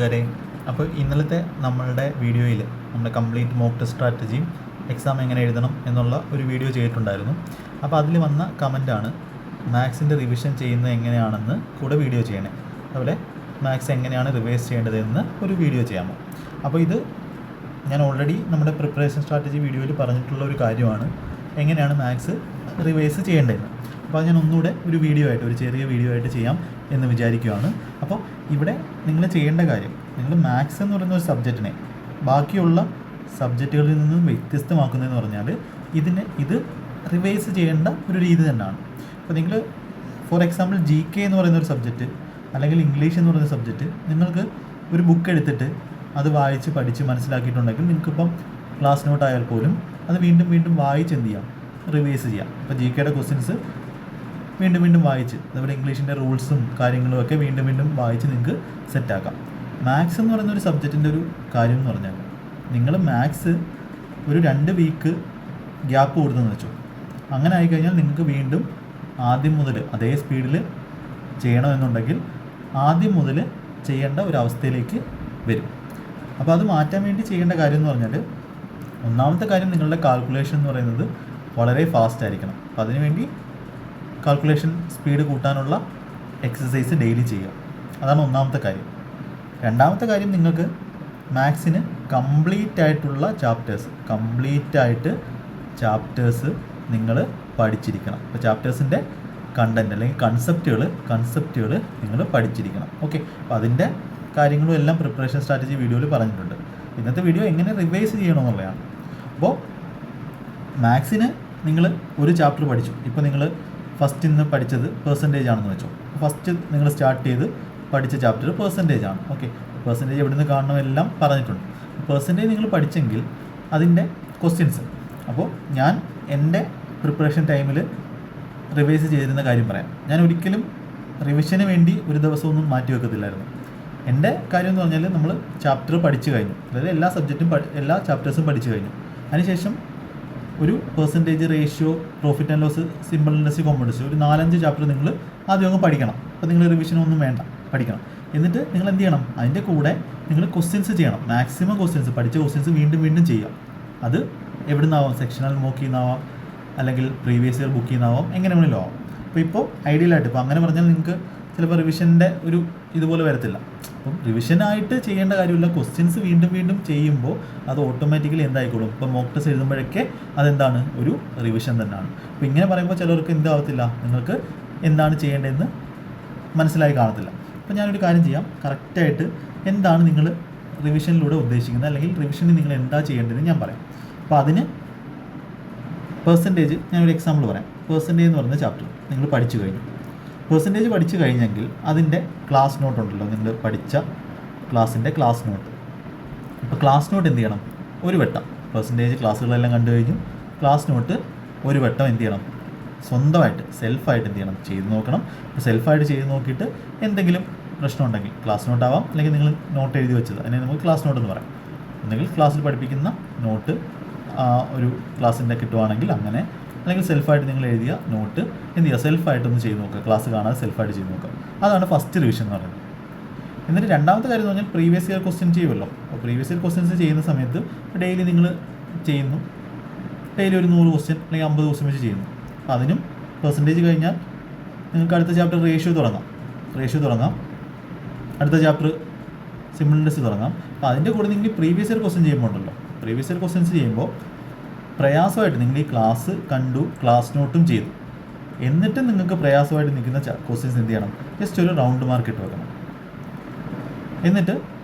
വരെ അപ്പോൾ ഇന്നലത്തെ നമ്മളുടെ വീഡിയോയിൽ നമ്മുടെ കംപ്ലീറ്റ് മോക്ക് ടെസ്റ്റ് സ്ട്രാറ്റജിയും എക്സാം എങ്ങനെ എഴുതണം എന്നുള്ള ഒരു വീഡിയോ ചെയ്തിട്ടുണ്ടായിരുന്നു. അപ്പോൾ അതിൽ വന്ന കമൻറ്റാണ് മാത്സിൻ്റെ റിവിഷൻ ചെയ്യുന്നത് എങ്ങനെയാണെന്ന് കൂടെ വീഡിയോ ചെയ്യണേ, അതുപോലെ മാത്സ് എങ്ങനെയാണ് റിവൈസ് ചെയ്യേണ്ടതെന്ന് ഒരു വീഡിയോ ചെയ്യാമോ. അപ്പോൾ ഇത് ഞാൻ ഓൾറെഡി നമ്മുടെ പ്രിപ്പറേഷൻ സ്ട്രാറ്റജി വീഡിയോയിൽ പറഞ്ഞിട്ടുള്ള ഒരു കാര്യമാണ്, എങ്ങനെയാണ് മാത്സ് റിവൈസ് ചെയ്യേണ്ടതെന്ന്. അപ്പോൾ ഞാൻ ഒന്നുകൂടെ ഒരു ചെറിയ വീഡിയോ ആയിട്ട് ചെയ്യാം എന്ന് വിചാരിക്കുകയാണ്. അപ്പോൾ ഇവിടെ നിങ്ങൾ ചെയ്യേണ്ട കാര്യം, നിങ്ങൾ മാത്സ് എന്ന് പറയുന്ന ഒരു സബ്ജക്റ്റിനെ ബാക്കിയുള്ള സബ്ജക്റ്റുകളിൽ നിന്നും വ്യത്യസ്തമാക്കുന്നതെന്ന് പറഞ്ഞാൽ ഇത് റിവൈസ് ചെയ്യേണ്ട ഒരു രീതി തന്നെയാണ്. അപ്പോൾ നിങ്ങൾ ഫോർ എക്സാമ്പിൾ GK എന്ന് പറയുന്ന ഒരു സബ്ജക്റ്റ് അല്ലെങ്കിൽ ഇംഗ്ലീഷ് എന്ന് പറയുന്ന സബ്ജക്റ്റ് നിങ്ങൾക്ക് ഒരു ബുക്ക് എടുത്തിട്ട് അത് വായിച്ച് പഠിച്ച് മനസ്സിലാക്കിയിട്ടുണ്ടെങ്കിൽ നിങ്ങൾക്കിപ്പം ക്ലാസ് നോട്ട് ആയാൽ പോലും അത് വീണ്ടും വായിച്ച് എന്ത് ചെയ്യാം, റിവൈസ് ചെയ്യാം. ഇപ്പോൾ GKയുടെ ക്വസ്റ്റ്യൻസ് വീണ്ടും വായിച്ച്, അതുപോലെ ഇംഗ്ലീഷിൻ്റെ റൂൾസും കാര്യങ്ങളും ഒക്കെ വീണ്ടും വായിച്ച് നിങ്ങൾക്ക് സെറ്റാക്കാം. മാത്സ് എന്ന് പറയുന്ന ഒരു സബ്ജക്റ്റിൻ്റെ ഒരു കാര്യം എന്ന് പറഞ്ഞാൽ നിങ്ങൾ മാത്സ് ഒരു 2 വീക്ക് ഗ്യാപ്പ് കൊടുത്തെന്ന് വെച്ചു, അങ്ങനെ ആയിക്കഴിഞ്ഞാൽ നിങ്ങൾക്ക് വീണ്ടും ആദ്യം മുതൽ അതേ സ്പീഡിൽ ചെയ്യണമെന്നുണ്ടെങ്കിൽ ആദ്യം മുതൽ ചെയ്യേണ്ട ഒരു അവസ്ഥയിലേക്ക് വരും. അപ്പോൾ അത് മാറ്റാൻ വേണ്ടി ചെയ്യേണ്ട കാര്യം എന്ന് പറഞ്ഞാൽ ഒന്നാമത്തെ കാര്യം, നിങ്ങളുടെ കാൽക്കുലേഷൻ എന്ന് പറയുന്നത് വളരെ ഫാസ്റ്റ് ആയിരിക്കണം. അപ്പോൾ അതിനുവേണ്ടി കാൽക്കുലേഷൻ സ്പീഡ് കൂട്ടാനുള്ള എക്സസൈസ് ഡെയിലി ചെയ്യുക, അതാണ് ഒന്നാമത്തെ കാര്യം. രണ്ടാമത്തെ കാര്യം, നിങ്ങൾക്ക് മാത്സിന് കംപ്ലീറ്റ് ആയിട്ടുള്ള ചാപ്റ്റേഴ്സ് നിങ്ങൾ പഠിച്ചിരിക്കണം. ഇപ്പോൾ ചാപ്റ്റേഴ്സിൻ്റെ കണ്ടൻറ്റ് അല്ലെങ്കിൽ കൺസെപ്റ്റുകൾ നിങ്ങൾ പഠിച്ചിരിക്കണം. ഓക്കെ, അപ്പോൾ അതിൻ്റെ കാര്യങ്ങളും എല്ലാം പ്രിപ്പറേഷൻ സ്ട്രാറ്റജി വീഡിയോയിൽ പറഞ്ഞിട്ടുണ്ട്. ഇന്നത്തെ വീഡിയോ എങ്ങനെ റിവൈസ് ചെയ്യണമെന്നുള്ളതാണ്. അപ്പോൾ മാത്സിന് നിങ്ങൾ ഒരു ചാപ്റ്റർ പഠിച്ചു, ഇപ്പോൾ നിങ്ങൾ ഫസ്റ്റ് ഇന്ന് പഠിച്ചത് പെർസെൻറ്റേജ് ആണെന്ന് വെച്ചോ. ഫസ്റ്റ് നിങ്ങൾ സ്റ്റാർട്ട് ചെയ്ത് പഠിച്ച ചാപ്റ്റർ പെർസെൻറ്റേജ് ആണ്. ഓക്കെ, പെർസെൻറ്റേജ് എവിടെ നിന്ന് കാണണമെല്ലാം പറഞ്ഞിട്ടുണ്ട്. പെർസെൻറ്റേജ് നിങ്ങൾ പഠിച്ചെങ്കിൽ അതിൻ്റെ ക്വസ്റ്റ്യൻസ്, അപ്പോൾ ഞാൻ എൻ്റെ പ്രിപ്പറേഷൻ ടൈമിൽ റിവൈസ് ചെയ്തിരുന്ന കാര്യം പറയാം. ഞാൻ ഒരിക്കലും റിവിഷന് വേണ്ടി ഒരു ദിവസമൊന്നും മാറ്റി വെക്കത്തില്ലായിരുന്നു. എൻ്റെ കാര്യം എന്ന് പറഞ്ഞാൽ നമ്മൾ ചാപ്റ്റർ പഠിച്ചു കഴിഞ്ഞു, അതായത് എല്ലാ ചാപ്റ്റേഴ്സും പഠിച്ചു കഴിഞ്ഞു. അതിനുശേഷം ഒരു percentage, ratio, profit and loss, simple interest, compound, ഒരു 4-5 ചാപ്റ്റർ നിങ്ങൾ ആദ്യം അങ്ങ് പഠിക്കണം. അപ്പോൾ നിങ്ങൾ റിവിഷനൊന്നും വേണ്ട, പഠിക്കണം. എന്നിട്ട് നിങ്ങൾ എന്ത് ചെയ്യണം, അതിൻ്റെ കൂടെ നിങ്ങൾ ക്വസ്റ്റ്യൻസ് ചെയ്യണം. മാക്സിമം ക്വസ്റ്റ്യൻസ്, പഠിച്ച ക്വസ്റ്റ്യൻസ് വീണ്ടും ചെയ്യുക. അത് എവിടെ നിന്നാവാം, സെക്ഷണൽ മോക്കിൽ നിന്നാവാം, അല്ലെങ്കിൽ പ്രീവിയസ് ഇയർ ബുക്കിൽ നിന്നാവാം, എങ്ങനെ വേണമെങ്കിലും ആവാം. ഇപ്പോൾ ഐഡിയലായിട്ട് ഇപ്പോൾ അങ്ങനെ പറഞ്ഞാൽ നിങ്ങൾക്ക് ചിലപ്പോൾ റിവിഷൻ്റെ ഒരു ഇതുപോലെ വരത്തില്ല. അപ്പം റിവിഷനായിട്ട് ചെയ്യേണ്ട കാര്യമില്ല, ക്വസ്റ്റ്യൻസ് വീണ്ടും ചെയ്യുമ്പോൾ അത് ഓട്ടോമാറ്റിക്കലി എന്തായിക്കോളും. ഇപ്പോൾ മോക്ക് ടെസ്റ്റ് എഴുതുമ്പോഴൊക്കെ അതെന്താണ്, ഒരു റിവിഷൻ തന്നെയാണ്. അപ്പോൾ ഇങ്ങനെ പറയുമ്പോൾ ചിലർക്ക് എന്താവത്തില്ല, നിങ്ങൾക്ക് എന്താണ് ചെയ്യേണ്ടതെന്ന് മനസ്സിലായി കാണത്തില്ല. അപ്പോൾ ഞാനൊരു കാര്യം ചെയ്യാം, കറക്റ്റായിട്ട് എന്താണ് നിങ്ങൾ റിവിഷനിലൂടെ ഉദ്ദേശിക്കുന്നത്, അല്ലെങ്കിൽ റിവിഷനിൽ നിങ്ങൾ എന്താ ചെയ്യേണ്ടതെന്ന് ഞാൻ പറയാം. അപ്പോൾ അതിന് പെർസെൻറ്റേജ് ഞാനൊരു എക്സാമ്പിൾ പറയാം. പെർസെൻറ്റേജ് എന്ന് പറയുന്ന ചാപ്റ്റർ നിങ്ങൾ പഠിച്ചു കഴിഞ്ഞു. പെർസെൻറ്റേജ് പഠിച്ചു കഴിഞ്ഞെങ്കിൽ അതിൻ്റെ ക്ലാസ് നോട്ട് ഉണ്ടല്ലോ, നിങ്ങൾ പഠിച്ച ക്ലാസ്സിൻ്റെ ക്ലാസ് നോട്ട്. ഇപ്പോൾ ക്ലാസ് നോട്ട് എന്ത് ചെയ്യണം, ഒരു വട്ടം പെർസെൻറ്റേജ് ക്ലാസ്സുകളെല്ലാം കണ്ടു കഴിഞ്ഞു. ക്ലാസ് നോട്ട് ഒരു വട്ടം എന്ത് ചെയ്യണം, സ്വന്തമായിട്ട് സെൽഫായിട്ട് എന്ത് ചെയ്യണം, ചെയ്ത് നോക്കണം. ഇപ്പോൾ സെൽഫായിട്ട് ചെയ്ത് നോക്കിയിട്ട് എന്തെങ്കിലും പ്രശ്നം ഉണ്ടെങ്കിൽ ക്ലാസ് നോട്ടാവാം, അല്ലെങ്കിൽ നിങ്ങൾ നോട്ട് എഴുതി വെച്ചത്, അതിനെ നമുക്ക് ക്ലാസ് നോട്ട് എന്ന് പറയാം. ഒന്നെങ്കിൽ ക്ലാസ്സിൽ പഠിപ്പിക്കുന്ന നോട്ട് ഒരു ക്ലാസ്സിൻ്റെ കിട്ടുവാണെങ്കിൽ അങ്ങനെ, അല്ലെങ്കിൽ സെൽഫായിട്ട് നിങ്ങൾ എഴുതിയ നോട്ട് എന്ത് ചെയ്യുക, സെൽഫായിട്ടൊന്ന് ചെയ്ത് നോക്കുക, ക്ലാസ് കാണാതെ സെൽഫായിട്ട് ചെയ്ത് നോക്കുക. അതാണ് ഫസ്റ്റ് റിവിഷൻ എന്ന് പറയുന്നത്. എന്നിട്ട് രണ്ടാമത്തെ കാര്യം എന്ന് പറഞ്ഞാൽ പ്രീവിയസ് ഇയർ ക്വസ്റ്റ്യൻ ചെയ്യുമല്ലോ. അപ്പോൾ പ്രീവിയസ് ഇയർ ക്വസ്റ്റ്യൻസ് ചെയ്യുന്ന സമയത്ത് ഡെയിലി നിങ്ങൾ ചെയ്യുന്നു, ഡെയിലി ഒരു 100 ക്വസ്റ്റ്യൻ അല്ലെങ്കിൽ 50 ക്വസ്റ്റ്യൻ വെച്ച് ചെയ്യുന്നു. അപ്പോൾ അതിനും പെർസെൻറ്റേജ് കഴിഞ്ഞാൽ നിങ്ങൾക്ക് അടുത്ത ചാപ്റ്റർ റേഷ്യോ തുടങ്ങാം, അടുത്ത ചാപ്റ്റർ സിമ്പിൾ ഇൻട്രസ്റ്റ് തുടങ്ങാം. അപ്പോൾ അതിൻ്റെ കൂടെ നിങ്ങൾ പ്രീവിയസ് ഇയർ ക്വസ്റ്റ്യൻ ചെയ്യുമ്പോൾ ഉണ്ടല്ലോ, പ്രീവിയസ് ഇയർ ക്വസ്റ്റ്യൻസ് ചെയ്യുമ്പോൾ പ്രയാസമായിട്ട് നിങ്ങൾ ഈ ക്ലാസ് കണ്ടു, ക്ലാസ് നോട്ടും ചെയ്തു, എന്നിട്ട് നിങ്ങൾക്ക് പ്രയാസമായിട്ട് നിൽക്കുന്ന ക്വസ്റ്റ്യൻസ് എന്ത് ചെയ്യണം, ജസ്റ്റ് ഒരു റൗണ്ട് മാർക്ക് ഇട്ട് വെക്കണം. എന്നിട്ട്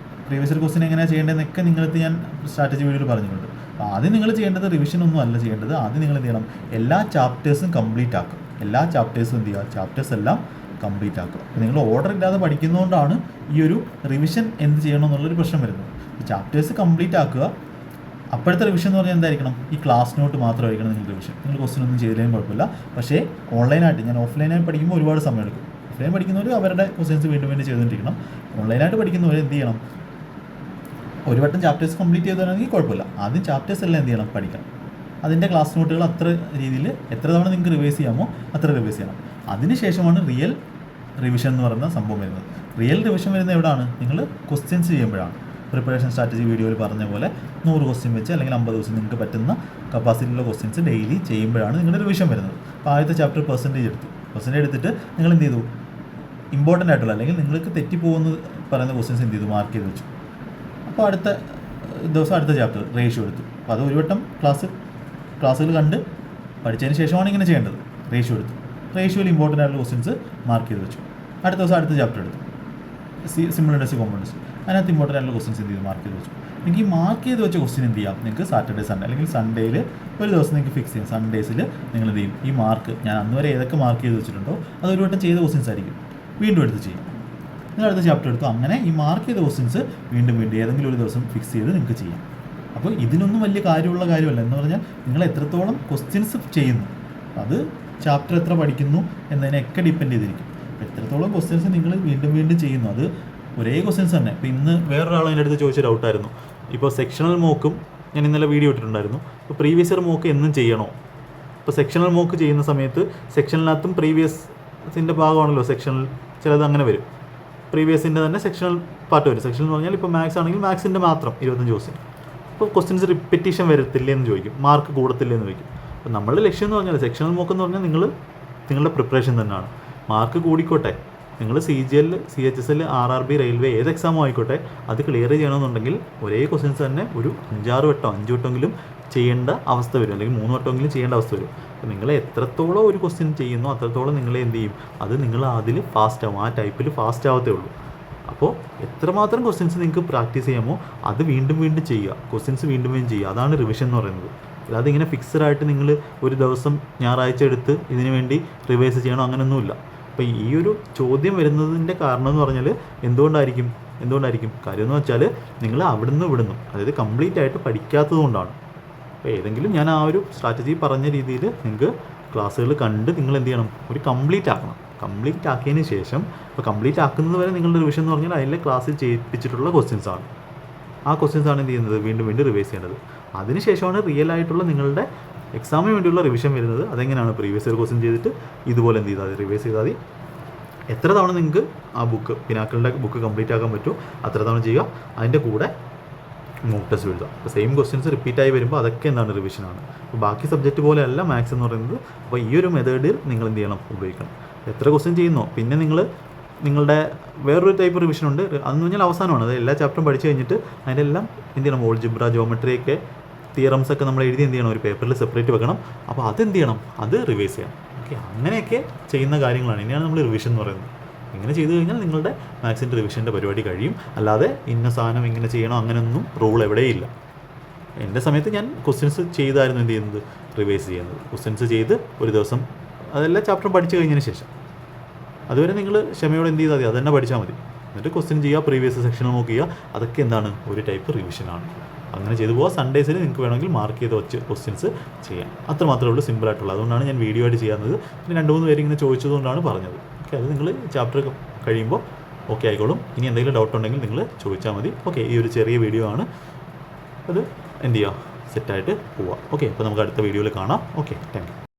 പ്രീവിയസ് ഇയർ ക്വസ്റ്റ്യൻ എങ്ങനെയാണ് ചെയ്യേണ്ടതെന്നൊക്കെ നിങ്ങൾക്ക് ഞാൻ സ്ട്രാറ്റജി വീഡിയോയിൽ പറഞ്ഞിട്ടുണ്ട്. അപ്പോൾ ആദ്യം നിങ്ങൾ ചെയ്യേണ്ടത് റിവിഷൻ ഒന്നും അല്ല ചെയ്യേണ്ടത്, ആദ്യം നിങ്ങൾ എന്ത് ചെയ്യണം, എല്ലാ ചാപ്റ്റേഴ്സും കംപ്ലീറ്റ് ആക്കുക. എല്ലാ ചാപ്റ്റേഴ്സും എന്ത് ചെയ്യുക, ചാപ്റ്റേഴ്സ് എല്ലാം കംപ്ലീറ്റ് ആക്കുക. അപ്പോൾ നിങ്ങൾ ഓർഡർ ഇല്ലാതെ പഠിക്കുന്നതുകൊണ്ടാണ് ഈ ഒരു റിവിഷൻ എന്ത് ചെയ്യണമെന്നുള്ളൊരു പ്രശ്നം വരുന്നത്. ചാപ്റ്റേഴ്സ് കംപ്ലീറ്റ് ആക്കുക. അപ്പോഴത്തെ റിവിഷൻ എന്ന് പറഞ്ഞാൽ എന്തായിരിക്കണം, ഈ ക്ലാസ് നോട്ട് മാത്രമായിരിക്കണം നിങ്ങൾ റിവിഷൻ. നിങ്ങൾ ക്വസ്റ്റ്യൻ ഒന്നും ചെയ്തില്ലെങ്കിലും കുഴപ്പമില്ല. പക്ഷേ ഓൺലൈനായിട്ട്, ഞാൻ ഓഫ്ലൈനായി പഠിക്കുമ്പോൾ ഒരുപാട് സമയം എടുക്കും. ഓഫ്ലൈൻ പഠിക്കുന്നവർ അവരുടെ ക്വസ്റ്റ്യൻസ് വീണ്ടും ചെയ്തുകൊണ്ടിരിക്കണം. ഓൺലൈനായിട്ട് പഠിക്കുന്നവർ എന്ത് ചെയ്യണം, ഒരു വട്ടം ചാപ്റ്റേഴ്സ് കംപ്ലീറ്റ് ചെയ്താണെങ്കിൽ കുഴപ്പമില്ല, ആദ്യം ചാപ്റ്റേഴ്സ് എല്ലാം എന്ത് ചെയ്യണം, പഠിക്കണം. അതിൻ്റെ ക്ലാസ് നോട്ടുകൾ അത്ര രീതിയിൽ എത്ര തവണ നിങ്ങൾക്ക് റിവൈസ് ചെയ്യാമോ അത്ര റിവൈസ് ചെയ്യണം. അതിനുശേഷമാണ് റിയൽ റിവിഷൻ എന്ന് പറയുന്ന സംഭവം വരുന്നത്. റിയൽ റിവിഷൻ വരുന്നത് എവിടെയാണ്? നിങ്ങൾ ക്വസ്റ്റ്യൻസ് ചെയ്യുമ്പോഴാണ്. പ്രിപ്പറേഷൻ സ്ട്രാറ്റജി വീഡിയോയിൽ പറഞ്ഞ പോലെ 100 ക്വസ്റ്റ്യൻ വെച്ച് അല്ലെങ്കിൽ 50 ദിവസം നിങ്ങൾക്ക് പറ്റുന്ന കപ്പാസിറ്റിയുള്ള ക്വസ്റ്റ്യൻസ് ഡെയിലി ചെയ്യുമ്പോഴാണ് നിങ്ങളുടെ റിവിഷൻ വരുന്നത്. അപ്പോൾ ആദ്യത്തെ ചാപ്റ്റർ പെർസെൻറ്റേജ് എടുത്തിട്ട് നിങ്ങൾ എന്ത് ചെയ്തു? ഇമ്പോർട്ടൻ്റ് ആയിട്ടുള്ള അല്ലെങ്കിൽ നിങ്ങൾക്ക് തെറ്റിപ്പോകുന്ന പറയുന്ന ക്വസ്റ്റ്യൻസ് എന്ത് ചെയ്തു? മാർക്ക് ചെയ്ത് വെച്ചു. അപ്പോൾ അടുത്ത ദിവസം അടുത്ത ചാപ്റ്റർ റേഷ്യോ എടുത്തു. അപ്പോൾ അത് ഒരു വട്ടം ക്ലാസ്സുകൾ കണ്ട് പഠിച്ചതിന് ശേഷമാണ് ഇങ്ങനെ ചെയ്യേണ്ടത്. റേഷ്യോ എടുത്തു. റേഷ്യോയിൽ ഇമ്പോർട്ടൻ്റ് ആയിട്ടുള്ള ക്വസ്റ്റ്യൻസ് മാർക്ക് ചെയ്ത് വെച്ചു. അടുത്ത ദിവസം അടുത്ത ചാപ്റ്റർ എടുത്തു, സിമ്പിൾ ഇൻഡസ്ട്രി കോമ്പൗണ്ട്സ്. അതിനകത്ത് ഇമ്പോർട്ടൻ്റ് ആയിട്ടുള്ള ക്വസ്റ്റ്യൻസ് എന്ത് ചെയ്തു? മാർക്ക് ചെയ്ത് വെച്ചു. നിങ്ങൾക്ക് ഈ മാർക്ക് ചെയ്ത് വെച്ച ക്വസ്റ്റ്യൻ എന്ത് ചെയ്യാം? നിങ്ങൾക്ക് സാറ്റർഡേ സൺഡേ അല്ലെങ്കിൽ സൺഡേയിൽ ഒരു ദിവസം നിങ്ങൾക്ക് ഫിക്സ് ചെയ്യാം. സൺഡേസിൽ നിങ്ങൾ എന്ത് ചെയ്യും? ഈ മാർക്ക് ഞാൻ അന്ന് വരെ ഏതൊക്കെ മാർക്ക് ചെയ്ത് വെച്ചിട്ടുണ്ടോ അത് ഒരു വട്ടം ചെയ്ത ക്വസ്റ്റ്യൻസ് ആയിരിക്കും, വീണ്ടും എടുത്ത് ചെയ്യും. നിങ്ങൾ അടുത്ത ചാപ്റ്റർ എടുത്തു. അങ്ങനെ ഈ മാർക്ക് ചെയ്ത ക്വസ്റ്റ്യൻസ് വീണ്ടും ഏതെങ്കിലും ഒരു ദിവസം ഫിക്സ് ചെയ്ത് നിങ്ങൾക്ക് ചെയ്യാം. അപ്പോൾ ഇതിനൊന്നും വലിയ കാര്യമുള്ള കാര്യമല്ല. എന്ന് പറഞ്ഞാൽ നിങ്ങൾ എത്രത്തോളം ക്വസ്റ്റ്യൻസ് ചെയ്യുന്നു, അത് ചാപ്റ്റർ എത്ര പഠിക്കുന്നു എന്നതിനെയൊക്കെ ഡിപ്പെൻഡ് ചെയ്തിരിക്കും. എത്രത്തോളം ക്വസ്റ്റ്യൻസ് നിങ്ങൾ വീണ്ടും ചെയ്യുന്നു, അത് ഒരേ ക്വസ്റ്റ്യൻസ് തന്നെ. ഇപ്പോൾ ഇന്ന് വേറൊരാൾ എൻ്റെ അടുത്ത് ചോദിച്ച ഡൗട്ടായിരുന്നു. ഇപ്പോൾ സെക്ഷണൽ മോക്കും ഞാൻ ഇന്നലെ വീഡിയോ ഇട്ടിട്ടുണ്ടായിരുന്നു. ഇപ്പോൾ പ്രീവിയസ് ഇയർ മോക്ക് എന്നും ചെയ്യണോ? ഇപ്പോൾ സെക്ഷണൽ മോക്ക് ചെയ്യുന്ന സമയത്ത് സെക്ഷനിനകത്തും പ്രീവിയസിൻ്റെ ഭാഗമാണല്ലോ സെക്ഷണൽ, ചിലത് അങ്ങനെ വരും. പ്രീവിയസിൻ്റെ തന്നെ സെക്ഷണൽ പാർട്ട് വരും. സെക്ഷണൽ എന്ന് പറഞ്ഞാൽ ഇപ്പോൾ മാത്സ് ആണെങ്കിൽ മാത്സിൻ്റെ മാത്രം 25 ക്വസ്റ്റ്യൻ. അപ്പോൾ ക്വസ്റ്റ്യൻസ് റിപ്പീറ്റേഷൻ വരത്തില്ലേ എന്ന് ചോദിക്കും, മാർക്ക് കൂടത്തില്ലേ എന്ന് ചോദിക്കും. അപ്പോൾ നമ്മളുടെ ലക്ഷ്യം എന്ന് പറഞ്ഞാൽ സെക്ഷണൽ മോക്ക് എന്ന് പറഞ്ഞാൽ നിങ്ങളുടെ പ്രിപ്പറേഷൻ തന്നെയാണ്. മാർക്ക് കൂടിക്കോട്ടെ, നിങ്ങൾ CGL, CHSL, RRB, റെയിൽവേ ഏത് എക്സാമോ ആയിക്കോട്ടെ, അത് ക്ലിയർ ചെയ്യണമെന്നുണ്ടെങ്കിൽ ഒരേ ക്വസ്റ്റ്യൻസ് തന്നെ ഒരു 5 വട്ടമെങ്കിലും ചെയ്യേണ്ട അവസ്ഥ വരും, അല്ലെങ്കിൽ 3 വട്ടമെങ്കിലും ചെയ്യേണ്ട അവസ്ഥ വരും. അപ്പോൾ നിങ്ങൾ എത്രത്തോളം ഒരു ക്വസ്റ്റ്യൻ ചെയ്യുന്നോ അത്രത്തോളം നിങ്ങളെ എന്ത് ചെയ്യും? അത് നിങ്ങൾ അതിൽ ഫാസ്റ്റ് ആവും, ആ ടൈപ്പിൽ ഫാസ്റ്റ് ആവത്തേ ഉള്ളൂ. അപ്പോൾ എത്രമാത്രം ക്വസ്റ്റ്യൻസ് നിങ്ങൾക്ക് പ്രാക്ടീസ് ചെയ്യാമോ അത് വീണ്ടും ചെയ്യുക, ക്വസ്റ്റ്യൻസ് വീണ്ടും ചെയ്യുക. അതാണ് റിവിഷൻ എന്ന് പറയുന്നത്. അല്ലാതെ ഇങ്ങനെ ഫിക്സഡ് ആയിട്ട് നിങ്ങൾ ഒരു ദിവസം ഞായറാഴ്ച എടുത്ത് ഇതിനു വേണ്ടി റിവൈസ് ചെയ്യണം അങ്ങനെയൊന്നുമില്ല. അപ്പോൾ ഈ ഒരു ചോദ്യം വരുന്നതിൻ്റെ കാരണം എന്ന് പറഞ്ഞാൽ എന്തുകൊണ്ടായിരിക്കും? കാര്യം എന്ന് വെച്ചാൽ നിങ്ങൾ ഇവിടുന്ന് അതായത് കംപ്ലീറ്റ് ആയിട്ട് പഠിക്കാത്തത് കൊണ്ടാണ്. അപ്പോൾ ഏതെങ്കിലും ഞാൻ ആ ഒരു സ്ട്രാറ്റജി പറഞ്ഞ രീതിയിൽ നിങ്ങൾക്ക് ക്ലാസ്സുകൾ കണ്ട് നിങ്ങൾ എന്ത് ചെയ്യണം? ഒരു കംപ്ലീറ്റ് ആക്കണം. കംപ്ലീറ്റ് ആക്കിയതിന് ശേഷം, ഇപ്പോൾ കംപ്ലീറ്റ് ആക്കുന്നത് വരെ നിങ്ങളുടെ റിവിഷൻ എന്ന് പറഞ്ഞാൽ അതിലെ ക്ലാസ്സിൽ ചെയ്യിപ്പിച്ചിട്ടുള്ള ക്വസ്റ്റ്യൻസ് ആണ്. ആ ക്വസ്റ്റ്യൻസ് ആണ് എന്ത് ചെയ്യുന്നത്? വീണ്ടും റിവൈസ് ചെയ്യേണ്ടത്. അതിനുശേഷമാണ് റിയൽ ആയിട്ടുള്ള നിങ്ങളുടെ എക്സാമിന് വേണ്ടിയുള്ള റിവിഷൻ വരുന്നത്. അതെങ്ങനെയാണ്? പ്രീവിയസ് ഇയർ ക്വസ്റ്റ്യൻ ചെയ്തിട്ട് ഇതുപോലെ എന്ത് ചെയ്താൽ മതി? റിവൈസ് ചെയ്താൽ മതി. എത്ര തവണ നിങ്ങൾക്ക് ആ പിനാക്കിളിൻ്റെ ബുക്ക് കംപ്ലീറ്റ് ആക്കാൻ പറ്റുമോ അത്ര തവണ ചെയ്യുക. അതിൻ്റെ കൂടെ മോക്ക് ടെസ്റ്റ് എഴുതുക. അപ്പോൾ സെയിം ക്വസ്റ്റ്യൻസ് റിപ്പീറ്റായി വരുമ്പോൾ അതൊക്കെ എന്താണ്? റിവിഷനാണ്. അപ്പോൾ ബാക്കി സബ്ജക്റ്റ് പോലെയല്ല മാത്സ് എന്ന് പറയുന്നത്. അപ്പോൾ ഈ ഒരു മെത്തേഡിൽ നിങ്ങൾ എന്ത് ചെയ്യണം? ഉപയോഗിക്കണം. എത്ര ക്വസ്റ്റ്യൻ ചെയ്യുന്നോ, പിന്നെ നിങ്ങളുടെ വേറൊരു ടൈപ്പ് റിവിഷൻ ഉണ്ട്. അതെന്ന് പറഞ്ഞാൽ അവസാനമാണ്. അത് എല്ലാ ചാപ്റ്ററും പഠിച്ചു കഴിഞ്ഞിട്ട് അതിൻ്റെ എല്ലാം എന്ത് ചെയ്യണം? ഓൾജിബ്ര, ജോമെട്രിയൊക്കെ തിയറംസ് ഒക്കെ നമ്മൾ എഴുതി എന്ത് ചെയ്യണം? ഒരു പേപ്പറിൽ സെപ്പറേറ്റ് വെക്കണം. അപ്പോൾ അതെന്ത് ചെയ്യണം? അത് റിവൈസ് ചെയ്യണം. ഓക്കെ, അങ്ങനെയൊക്കെ ചെയ്യുന്ന കാര്യങ്ങളാണ്. ഇനിയാണ് നമ്മൾ റിവിഷൻ എന്ന് പറയുന്നത്. ഇങ്ങനെ ചെയ്തു കഴിഞ്ഞാൽ നിങ്ങളുടെ മാത്സിൻ്റെ റിവിഷൻ്റെ പരിപാടി കഴിയും. അല്ലാതെ ഇന്ന സാധനം ഇങ്ങനെ ചെയ്യണം അങ്ങനെയൊന്നും റൂൾ എവിടെയില്ല. എൻ്റെ സമയത്ത് ഞാൻ ക്വസ്റ്റ്യൻസ് ചെയ്തായിരുന്നു എന്ത് ചെയ്യുന്നത്? റിവൈസ് ചെയ്യുന്നത്. ക്വസ്റ്റ്യൻസ് ചെയ്ത് ഒരു ദിവസം അതെല്ലാം ചാപ്റ്റർ പഠിച്ചു കഴിഞ്ഞതിന് ശേഷം അതുവരെ നിങ്ങൾ ക്ഷമയോടെ എന്ത് ചെയ്താൽ മതി? അത് തന്നെ പഠിച്ചാൽ മതി. എന്നിട്ട് ക്വസ്റ്റ്യൻ ചെയ്യുക, പ്രീവിയസ് സെക്ഷനിൽ നോക്കുക. അതൊക്കെ എന്താണ്? ഒരു ടൈപ്പ് റിവിഷനാണ്. അങ്ങനെ ചെയ്തു പോകാം. സൺഡേസിൽ നിങ്ങൾക്ക് വേണമെങ്കിൽ മാർക്ക് ചെയ്ത് വെച്ച് ക്വസ്റ്റ്യൻസ് ചെയ്യാം. അത്ര മാത്രമേ ഉള്ളൂ, സിമ്പിളായിട്ടുള്ളൂ. അതുകൊണ്ടാണ് ഞാൻ വീഡിയോ ആയിട്ട് ചെയ്യാവുന്നത്. പിന്നെ 2-3 പേര് ഇങ്ങനെ ചോദിച്ചതുകൊണ്ടാണ് പറഞ്ഞത്. ഓക്കെ, അത് നിങ്ങൾ ചാപ്റ്റർ കഴിയുമ്പോൾ ഓക്കെ ആയിക്കോളും. ഇനി എന്തെങ്കിലും ഡൗട്ട് ഉണ്ടെങ്കിൽ നിങ്ങൾ ചോദിച്ചാൽ മതി. ഓക്കെ, ഈ ഒരു ചെറിയ വീഡിയോ ആണ്, അത് എന്ത് ചെയ്യുക? സെറ്റായിട്ട് പോവാം. ഓക്കെ, അപ്പോൾ നമുക്ക് അടുത്ത വീഡിയോയിൽ കാണാം. Okay, thank you.